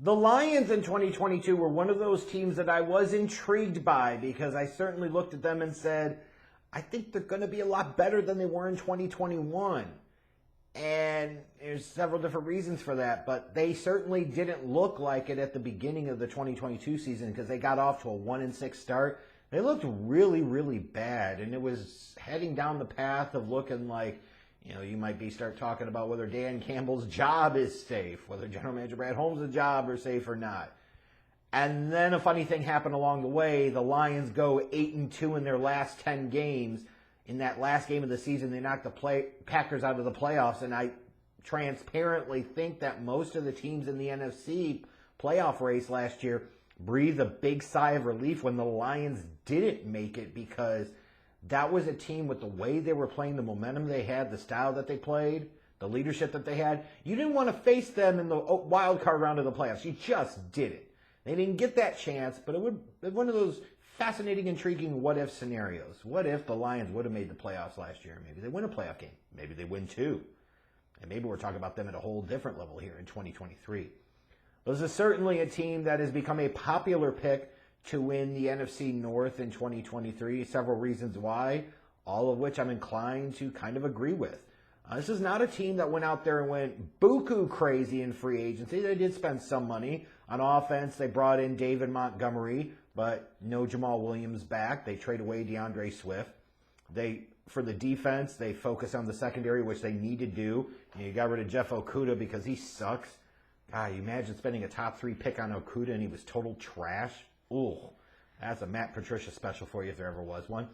The Lions in 2022 were one of those teams that I was intrigued by because I certainly looked at them and said, I think they're going to be a lot better than they were in 2021. And there's several different reasons for that, but they certainly didn't look like it at the beginning of the 2022 season because they got off to a 1-6 start. They looked really, really bad, and it was heading down the path of looking like, you might start talking about whether Dan Campbell's job is safe, whether General Manager Brad Holmes' job is safe or not. And then a funny thing happened along the way. The Lions go 8-2 in their last 10 games. In that last game of the season, they knocked the Packers out of the playoffs, and I transparently think that most of the teams in the NFC playoff race last year breathed a big sigh of relief when the Lions didn't make it, because that was a team with the way they were playing, the momentum they had, the style that they played, the leadership that they had. You didn't want to face them in the wild card round of the playoffs. You just didn't. They didn't get that chance, but it would be one of those fascinating, intriguing what-if scenarios. What if the Lions would have made the playoffs last year? Maybe they win a playoff game. Maybe they win two. And maybe we're talking about them at a whole different level here in 2023. This is certainly a team that has become a popular pick to win the NFC North in 2023. Several reasons why, all of which I'm inclined to kind of agree with. This is not a team that went out there and went buku crazy in free agency. They did spend some money. On offense, they brought in David Montgomery, but no Jamal Williams back. They trade away DeAndre Swift. For the defense, they focus on the secondary, which they need to do. You got rid of Jeff Okudah because he sucks. God, you imagine spending a top 3 pick on Okudah and he was total trash. Ooh, that's a Matt Patricia special for you if there ever was one.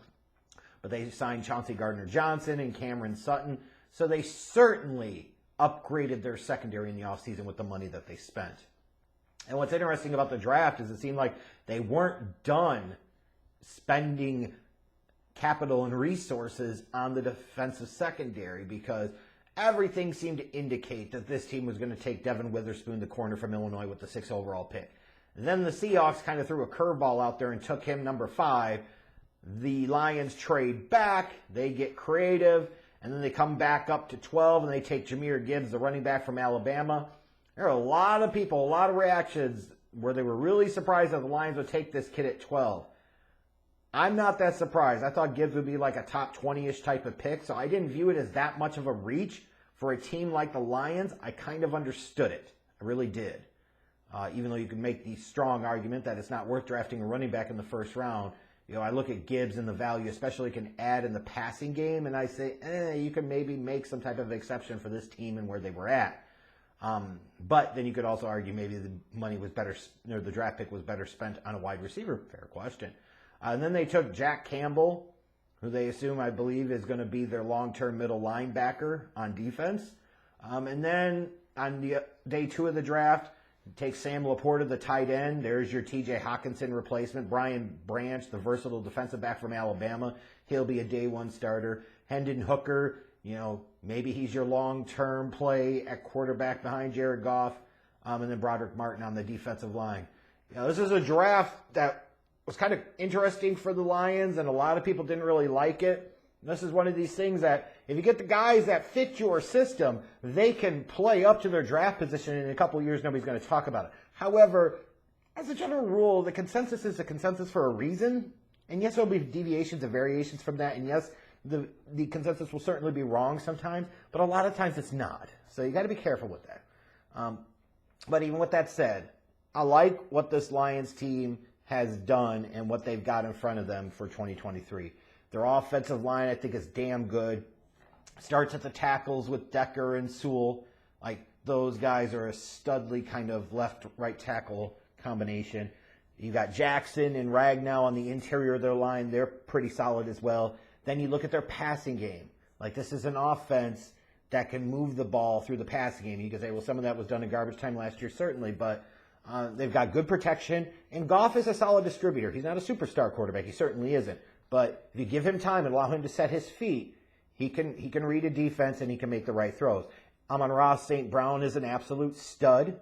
But they signed Chauncey Gardner-Johnson and Cameron Sutton, so they certainly upgraded their secondary in the offseason with the money that they spent. And what's interesting about the draft is it seemed like they weren't done spending capital and resources on the defensive secondary, because everything seemed to indicate that this team was going to take Devin Witherspoon, the corner from Illinois, with the 6th overall pick. And then the Seahawks kind of threw a curveball out there and took him number 5. The Lions trade back, they get creative, and then they come back up to 12 and they take Jahmyr Gibbs, the running back from Alabama. There are a lot of people, a lot of reactions where they were really surprised that the Lions would take this kid at 12. I'm not that surprised. I thought Gibbs would be like a top 20-ish type of pick, so I didn't view it as that much of a reach for a team like the Lions. I kind of understood it. I really did. Even though you can make the strong argument that it's not worth drafting a running back in the first round. I look at Gibbs and the value, especially can add in the passing game, and I say, you can maybe make some type of exception for this team and where they were at. But then you could also argue maybe the money was better, or the draft pick was better spent on a wide receiver. Fair question. And then they took Jack Campbell, who they assume, I believe, is going to be their long-term middle linebacker on defense. And then on the day 2 of the draft, take Sam Laporta, the tight end. There's your T.J. Hockenson replacement. Brian Branch, the versatile defensive back from Alabama. He'll be a day 1 starter. Hendon Hooker, maybe he's your long-term play at quarterback behind Jared Goff. And then Broderick Martin on the defensive line. This is a draft that was kind of interesting for the Lions, and a lot of people didn't really like it. This is one of these things that if you get the guys that fit your system, they can play up to their draft position, and in a couple of years, nobody's going to talk about it. However, as a general rule, the consensus is a consensus for a reason. And yes, there'll be deviations and variations from that. And yes, the consensus will certainly be wrong sometimes, but a lot of times it's not. So you got to be careful with that. But even with that said, I like what this Lions team has done and what they've got in front of them for 2023. Their offensive line, I think, is damn good. Starts at the tackles with Decker and Sewell. Like, those guys are a studly kind of left-right tackle combination. You got Jackson and Ragnow on the interior of their line. They're pretty solid as well. Then you look at their passing game. Like, this is an offense that can move the ball through the passing game. You can say, well, some of that was done in garbage time last year, certainly, but they've got good protection. And Goff is a solid distributor. He's not a superstar quarterback. He certainly isn't. But if you give him time and allow him to set his feet, he can read a defense and he can make the right throws. Amon-Ra St. Brown is an absolute stud.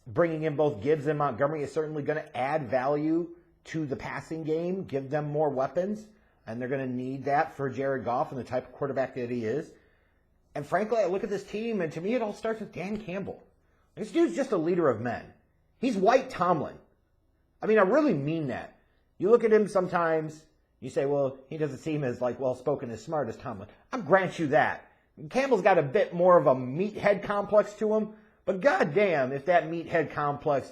Bringing in both Gibbs and Montgomery is certainly going to add value to the passing game, give them more weapons, and they're going to need that for Jared Goff and the type of quarterback that he is. And frankly, I look at this team, and to me it all starts with Dan Campbell. This dude's just a leader of men. He's White Tomlin. I mean, I really mean that. You look at him sometimes, you say, well, he doesn't seem as well-spoken, as smart as Tomlin. I'll grant you that. Campbell's got a bit more of a meathead complex to him, but goddamn if that meathead complex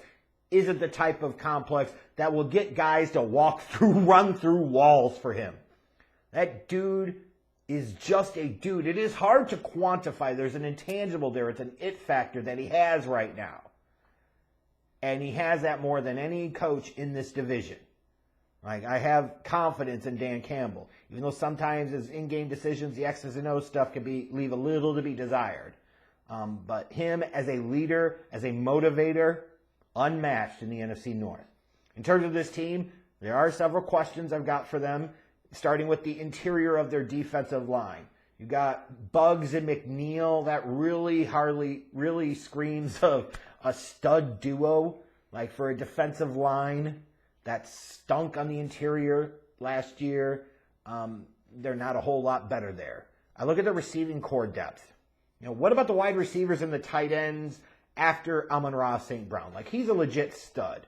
isn't the type of complex that will get guys to run through walls for him. That dude is just a dude. It is hard to quantify. There's an intangible there. It's an it factor that he has right now. And he has that more than any coach in this division. Like, I have confidence in Dan Campbell, even though sometimes his in-game decisions, the X's and O's stuff, can leave a little to be desired. But him as a leader, as a motivator, unmatched in the NFC North. In terms of this team, there are several questions I've got for them, starting with the interior of their defensive line. You got Buggs and McNeil. That really screams of a stud duo, like for a defensive line that stunk on the interior last year. They're not a whole lot better there. I look at the receiving core depth. What about the wide receivers and the tight ends after Amon-Ra St. Brown? Like, he's a legit stud.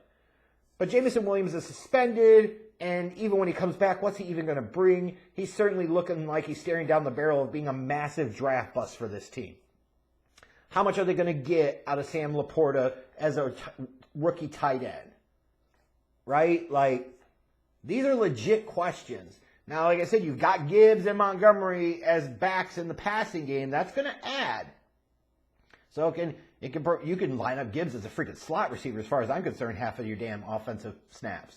But Jameson Williams is suspended, and even when he comes back, what's he even going to bring? He's certainly looking like he's staring down the barrel of being a massive draft bust for this team. How much are they going to get out of Sam Laporta as a rookie tight end? Right? Like, these are legit questions. Now, like I said, you've got Gibbs and Montgomery as backs in the passing game. That's going to add. So you can line up Gibbs as a freaking slot receiver, as far as I'm concerned, half of your damn offensive snaps.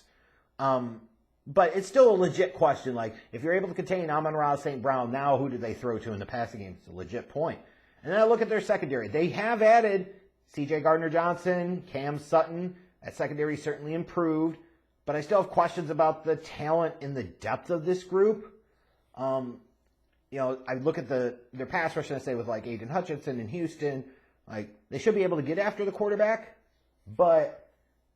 But it's still a legit question. Like, if you're able to contain Amon-Ra St. Brown, now who do they throw to in the passing game? It's a legit point. And then I look at their secondary. They have added C.J. Gardner-Johnson, Cam Sutton. That secondary certainly improved. But I still have questions about the talent and the depth of this group. I look at their pass rush and I say with like Aiden Hutchinson in Houston, like they should be able to get after the quarterback, but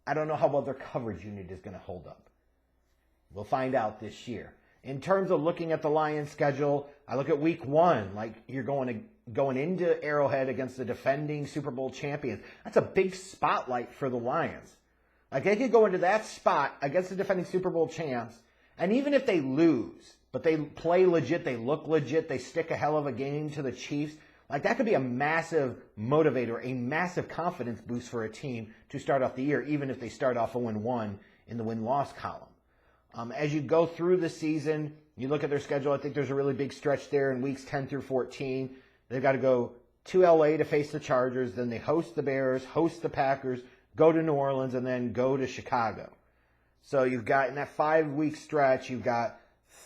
I don't know how well their coverage unit is going to hold up. We'll find out this year. In terms of looking at the Lions' schedule, I look at week 1, like you're going into Arrowhead against the defending Super Bowl champions. That's a big spotlight for the Lions. Like, they could go into that spot against the defending Super Bowl champs, and even if they lose, but they play legit, they look legit, they stick a hell of a game to the Chiefs, like, that could be a massive motivator, a massive confidence boost for a team to start off the year, even if they start off 0-1 in the win-loss column. As you go through the season, you look at their schedule, I think there's a really big stretch there in weeks 10 through 14. They've got to go to L.A. to face the Chargers, then they host the Bears, host the Packers, go to New Orleans, and then go to Chicago. So you've got, in that 5-week stretch, you've got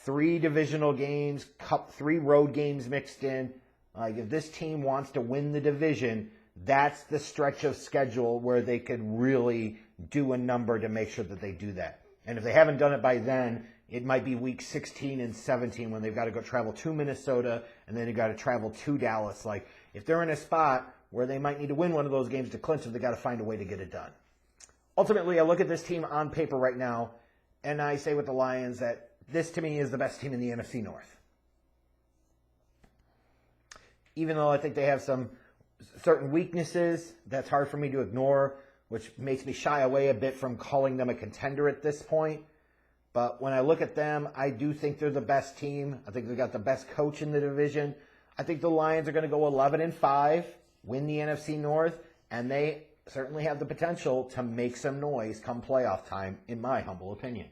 3 divisional games, 3 road games mixed in. Like, if this team wants to win the division, that's the stretch of schedule where they could really do a number to make sure that they do that. And if they haven't done it by then, it might be week 16 and 17 when they've got to go travel to Minnesota, and then they've got to travel to Dallas. Like, if they're in a spot where they might need to win one of those games to clinch it, they've got to find a way to get it done. Ultimately, I look at this team on paper right now, and I say with the Lions that this, to me, is the best team in the NFC North. Even though I think they have some certain weaknesses, that's hard for me to ignore, which makes me shy away a bit from calling them a contender at this point. But when I look at them, I do think they're the best team. I think they've got the best coach in the division. I think the Lions are going to go 11-5, win the NFC North, and they certainly have the potential to make some noise come playoff time, in my humble opinion.